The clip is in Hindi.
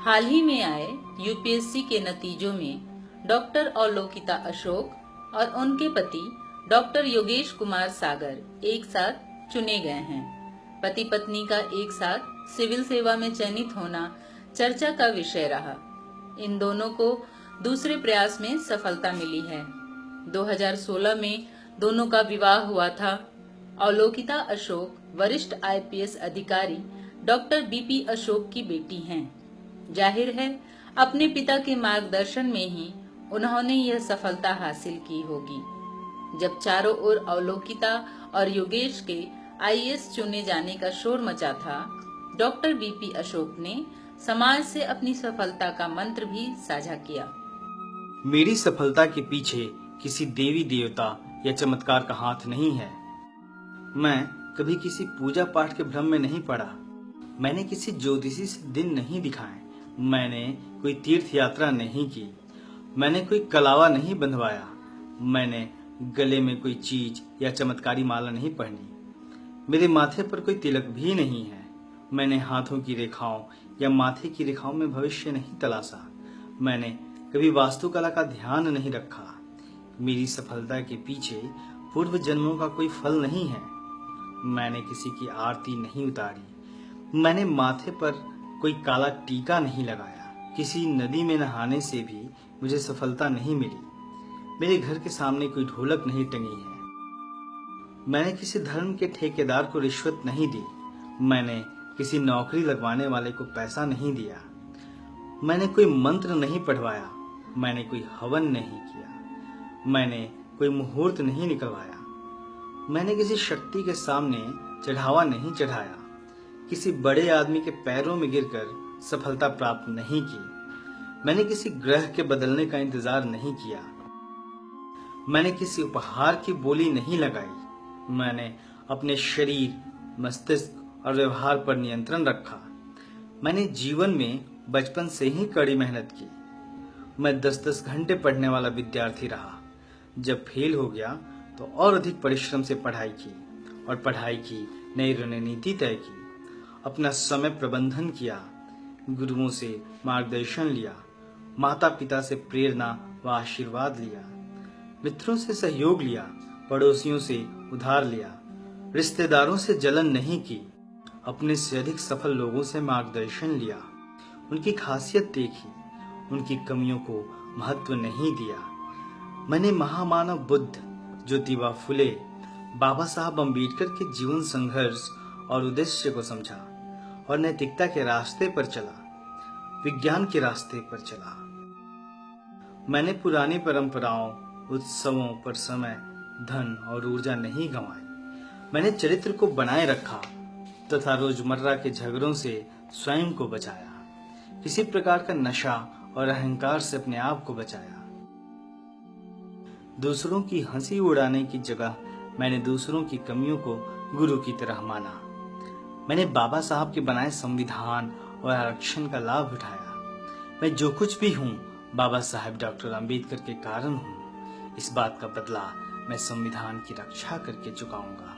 हाल ही में आए यूपीएससी के नतीजों में डॉक्टर अवलोकिता अशोक और उनके पति डॉक्टर योगेश कुमार सागर एक साथ चुने गए हैं। पति पत्नी का एक साथ सिविल सेवा में चयनित होना चर्चा का विषय रहा। इन दोनों को दूसरे प्रयास में सफलता मिली है। 2016 में दोनों का विवाह हुआ था। अवलोकिता अशोक वरिष्ठ आईपीएस अधिकारी डॉक्टर बीपी अशोक की बेटी हैं। जाहिर है अपने पिता के मार्गदर्शन में ही उन्होंने यह सफलता हासिल की होगी। जब चारों ओर अवलोकिता और योगेश के आईएएस चुने जाने का शोर मचा था, डॉक्टर बीपी अशोक ने समाज से अपनी सफलता का मंत्र भी साझा किया। मेरी सफलता के पीछे किसी देवी देवता या चमत्कार का हाथ नहीं है। मैं कभी किसी पूजा पाठ के भ्रम में नहीं पड़ा। मैंने किसी ज्योतिषी से दिन नहीं दिखाए। मैंने कोई तीर्थ यात्रा नहीं की। मैंने कोई कलावा नहीं बंधवाया। मैंने गले में कोई चीज या चमत्कारी माला नहीं पहनी। मेरे माथे पर कोई तिलक भी नहीं है। मैंने हाथों की रेखाओं या माथे की रेखाओं में भविष्य नहीं तलाशा। मैंने कभी वास्तुकला का ध्यान नहीं रखा। मेरी सफलता के पीछे पूर्व जन्मों का कोई फल नहीं है। मैंने किसी की आरती नहीं उतारी। मैंने माथे पर कोई काला टीका नहीं लगाया। किसी नदी में नहाने से भी मुझे सफलता नहीं मिली। मेरे घर के सामने कोई ढोलक नहीं टंगी है। मैंने किसी धर्म के ठेकेदार को रिश्वत नहीं दी। मैंने किसी नौकरी लगवाने वाले को पैसा नहीं दिया। मैंने कोई मंत्र नहीं पढ़वाया। मैंने कोई हवन नहीं किया। मैंने कोई मुहूर्त नहीं निकलवाया। मैंने किसी शक्ति के सामने चढ़ावा नहीं चढ़ाया। किसी बड़े आदमी के पैरों में गिरकर सफलता प्राप्त नहीं की। मैंने किसी ग्रह के बदलने का इंतजार नहीं किया। मैंने किसी उपहार की बोली नहीं लगाई। मैंने अपने शरीर, मस्तिष्क और व्यवहार पर नियंत्रण रखा। मैंने जीवन में बचपन से ही कड़ी मेहनत की। मैं 10-10 घंटे पढ़ने वाला विद्यार्थी रहा। जब फेल हो गया तो और अधिक परिश्रम से पढ़ाई की और पढ़ाई की नई रणनीति तय की। अपना समय प्रबंधन किया, गुरुओं से मार्गदर्शन लिया, माता पिता से प्रेरणा व आशीर्वाद लिया, मित्रों से सहयोग लिया, पड़ोसियों से उधार लिया, रिश्तेदारों से जलन नहीं की, अपने से अधिक सफल लोगों से मार्गदर्शन लिया, उनकी खासियत देखी, उनकी कमियों को महत्व नहीं दिया। मैंने महामानव बुद्ध, ज्योतिबा फुले, बाबा साहब अम्बेडकर के जीवन संघर्ष और उद्देश्य को समझा और नैतिकता के रास्ते पर चला, विज्ञान के रास्ते पर चला। मैंने पुरानी परंपराओं, उत्सवों पर समय, धन और ऊर्जा नहीं गंवाई। मैंने चरित्र को बनाए रखा तथा रोजमर्रा के झगड़ों से स्वयं को बचाया। किसी प्रकार का नशा और अहंकार से अपने आप को बचाया। दूसरों की हंसी उड़ाने की जगह मैंने दूसरों की कमियों को गुरु की तरह माना। मैंने बाबा साहब के बनाए संविधान और आरक्षण का लाभ उठाया। मैं जो कुछ भी हूँ बाबा साहब डॉक्टर अम्बेडकर के कारण हूँ। इस बात का बदला मैं संविधान की रक्षा करके चुकाऊंगा।